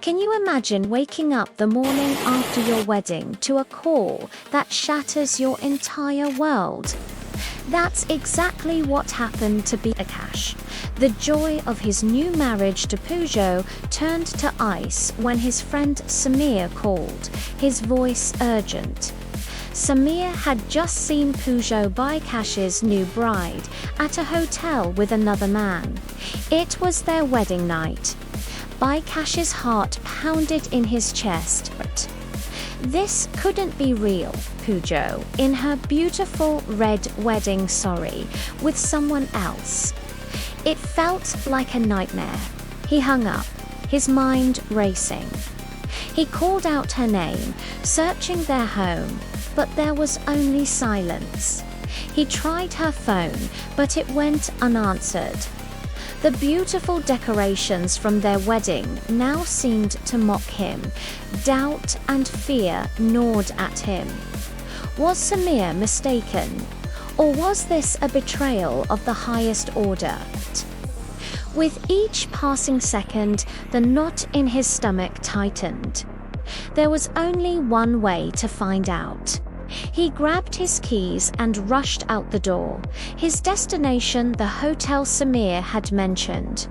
Can you imagine waking up the morning after your wedding to a call that shatters your entire world? That's exactly what happened to Bikash. The joy of his new marriage to Poojo turned to ice when his friend Samir called, his voice urgent. Samir had just seen Poojo Bikash's new bride at a hotel with another man. It was their wedding night. Bikash's heart pounded in his chest. This couldn't be real. Poojo, in her beautiful red wedding sari, with someone else. It felt like a nightmare. He hung up, his mind racing. He called out her name, searching their home, but there was only silence. He tried her phone, but it went unanswered. The beautiful decorations from their wedding now seemed to mock him. Doubt and fear gnawed at him. Was Samir mistaken? Or was this a betrayal of the highest order? With each passing second, the knot in his stomach tightened. There was only one way to find out. He grabbed his keys and rushed out the door, his destination the hotel Samir had mentioned.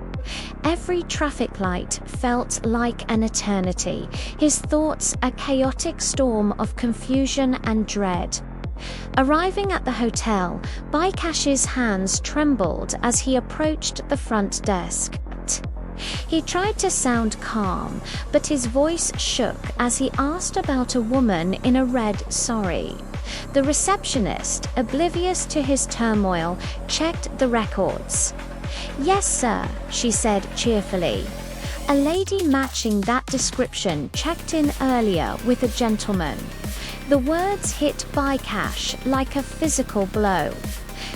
Every traffic light felt like an eternity, his thoughts a chaotic storm of confusion and dread. Arriving at the hotel, Bikash's hands trembled as he approached the front desk. He tried to sound calm, but his voice shook as he asked about a woman in a red sari. The receptionist, oblivious to his turmoil, checked the records. "Yes, sir," she said cheerfully. "A lady matching that description checked in earlier with a gentleman." The words hit Bikash like a physical blow.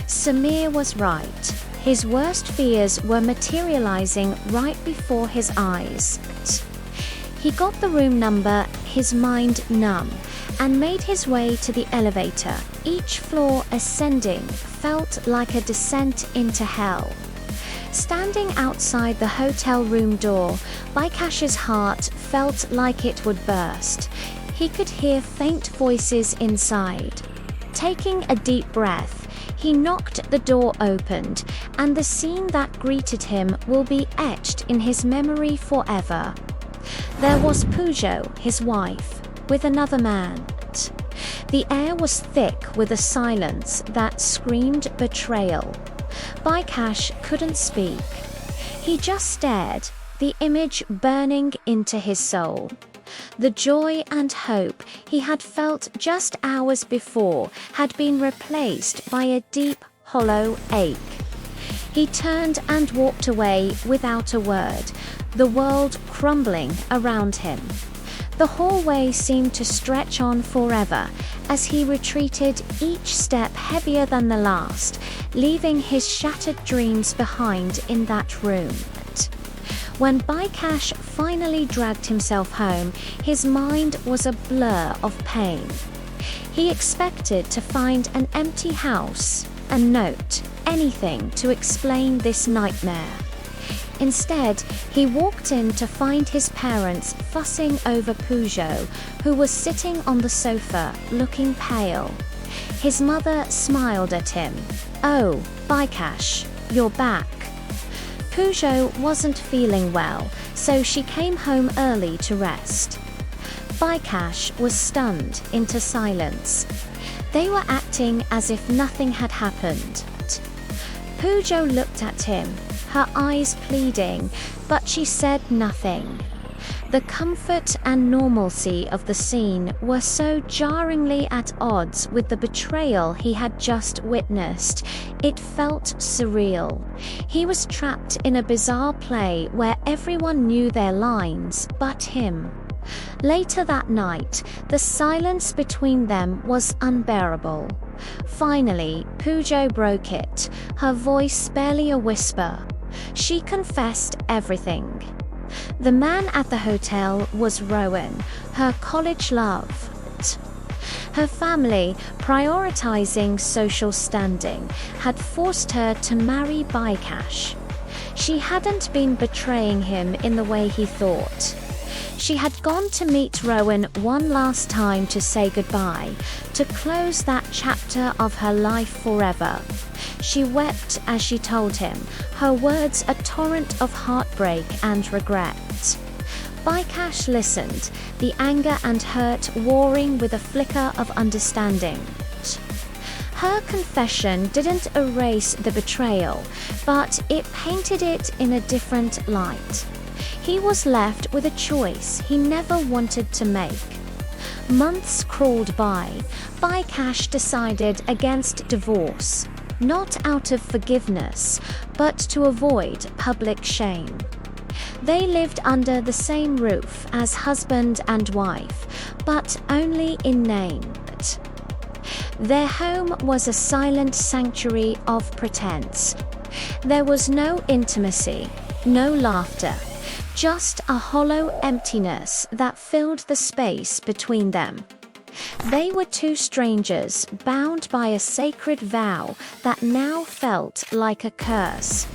Samir was right. His worst fears were materializing right before his eyes. He got the room number, his mind numb, and made his way to the elevator. Each floor ascending felt like a descent into hell. Standing outside the hotel room door, Bikash's heart felt like it would burst. He could hear faint voices inside. Taking a deep breath, he knocked, the door opened, and the scene that greeted him will be etched in his memory forever. There was Poojo, his wife, with another man. The air was thick with a silence that screamed betrayal. Bikash couldn't speak. He just stared, the image burning into his soul. The joy and hope he had felt just hours before had been replaced by a deep, hollow ache. He turned and walked away without a word, the world crumbling around him. The hallway seemed to stretch on forever as he retreated, each step heavier than the last, leaving his shattered dreams behind in that room. When Bikash finally dragged himself home, his mind was a blur of pain. He expected to find an empty house, a note, anything to explain this nightmare. Instead, he walked in to find his parents fussing over Poojo, who was sitting on the sofa, looking pale. His mother smiled at him. "Oh, Bikash, you're back." Poojo wasn't feeling well, so she came home early to rest. Bikash was stunned into silence. They were acting as if nothing had happened. Poojo looked at him, her eyes pleading, but she said nothing. The comfort and normalcy of the scene were so jarringly at odds with the betrayal he had just witnessed. It felt surreal. He was trapped in a bizarre play where everyone knew their lines but him. Later that night, the silence between them was unbearable. Finally, Poojo broke it, her voice barely a whisper. She confessed everything. The man at the hotel was Rowan, her college love. Her family, prioritizing social standing, had forced her to marry Bikash. She hadn't been betraying him in the way he thought. She had gone to meet Rowan one last time to say goodbye, to close that chapter of her life forever. She wept as she told him, her words a torrent of heartbreak and regret. Bikash listened, the anger and hurt warring with a flicker of understanding. Her confession didn't erase the betrayal, but it painted it in a different light. He was left with a choice he never wanted to make. Months crawled by. Bikash decided against divorce, not out of forgiveness, but to avoid public shame. They lived under the same roof as husband and wife, but only in name. Their home was a silent sanctuary of pretense. There was no intimacy, no laughter, just a hollow emptiness that filled the space between them. They were two strangers bound by a sacred vow that now felt like a curse.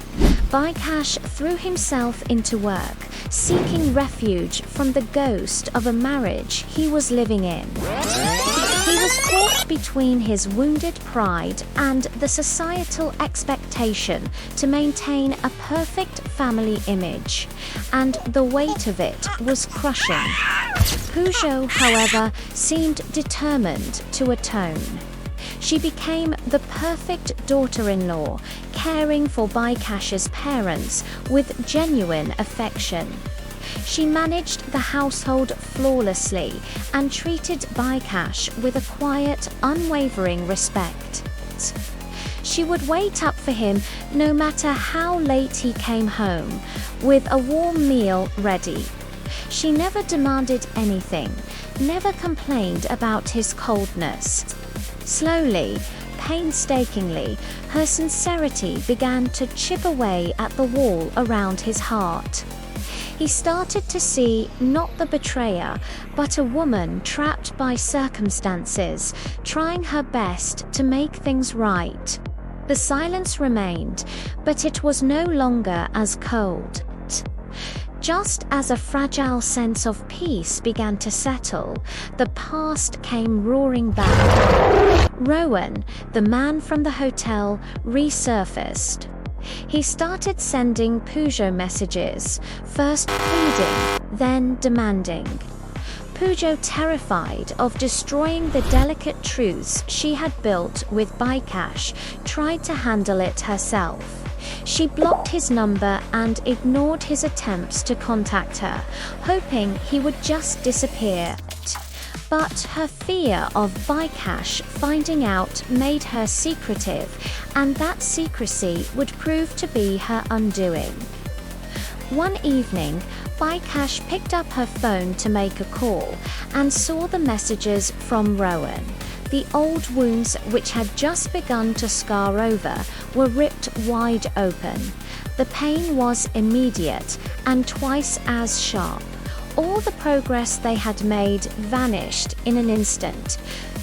Bikash threw himself into work, seeking refuge from the ghost of a marriage he was living in. He was caught between his wounded pride and the societal expectation to maintain a perfect family image, and the weight of it was crushing. Peugeot, however, seemed determined to atone. She became the perfect daughter-in-law, caring for Bikash's parents with genuine affection. She managed the household flawlessly and treated Bikash with a quiet, unwavering respect. She would wait up for him no matter how late he came home, with a warm meal ready. She never demanded anything, never complained about his coldness. Slowly, painstakingly, her sincerity began to chip away at the wall around his heart. He started to see not the betrayer, but a woman trapped by circumstances, trying her best to make things right. The silence remained, but it was no longer as cold. Just as a fragile sense of peace began to settle, the past came roaring back. Rowan, the man from the hotel, resurfaced. He started sending Peugeot messages, first pleading, then demanding. Peugeot, terrified of destroying the delicate truths she had built with Bikash, tried to handle it herself. She blocked his number and ignored his attempts to contact her, hoping he would just disappear. But her fear of Bikash finding out made her secretive, and that secrecy would prove to be her undoing. One evening, Bikash picked up her phone to make a call and saw the messages from Rowan. The old wounds, which had just begun to scar over, were ripped wide open. The pain was immediate and twice as sharp. All the progress they had made vanished in an instant.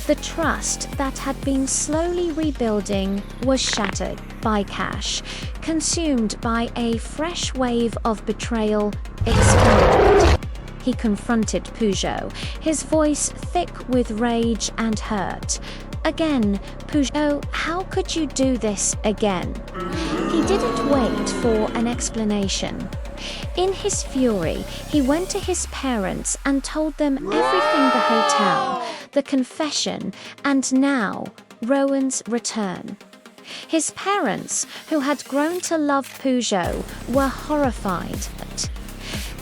The trust that had been slowly rebuilding was shattered. Bikash, consumed by a fresh wave of betrayal, exploded. He confronted Peugeot, his voice thick with rage and hurt. Again, Peugeot, how could you do this again? He didn't wait for an explanation. In his fury, he went to his parents and told them everything: the hotel, the confession, and now Rowan's return. His parents, who had grown to love Peugeot, were horrified.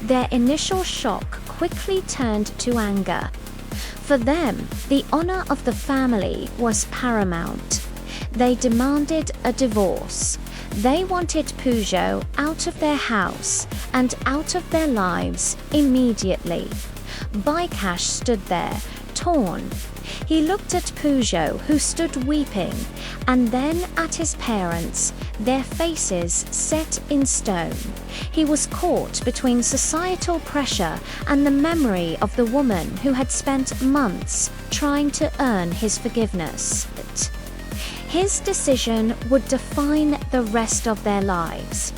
Their initial shock quickly turned to anger. For them, the honor of the family was paramount. They demanded a divorce. They wanted Peugeot out of their house and out of their lives immediately. Bikash stood there, torn. He looked at Peugeot, who stood weeping, and then at his parents, their faces set in stone. He was caught between societal pressure and the memory of the woman who had spent months trying to earn his forgiveness. His decision would define the rest of their lives.